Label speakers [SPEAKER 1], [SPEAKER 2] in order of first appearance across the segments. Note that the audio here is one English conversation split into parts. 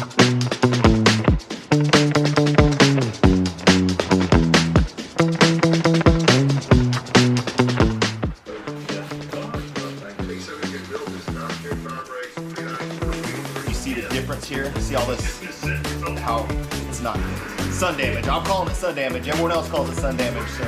[SPEAKER 1] You see the difference here? See all this? How it's not sun damage. I'm calling it sun damage. Everyone else calls it sun damage. So.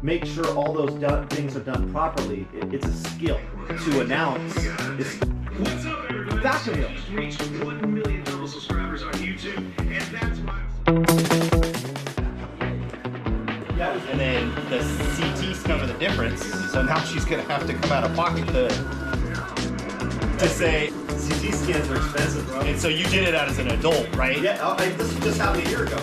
[SPEAKER 1] Make sure all those things are done properly. It's a skill to announce.
[SPEAKER 2] What's up, everybody?
[SPEAKER 1] Fashion wheels.
[SPEAKER 2] Reached 1 million total subscribers on YouTube, and that's why.
[SPEAKER 1] Yeah, and then the CTs cover the difference. So now she's gonna have to come out of pocket to say
[SPEAKER 3] CT scans are expensive, bro.
[SPEAKER 1] And so you did it out as an adult, right?
[SPEAKER 3] Yeah, this just happened a year ago.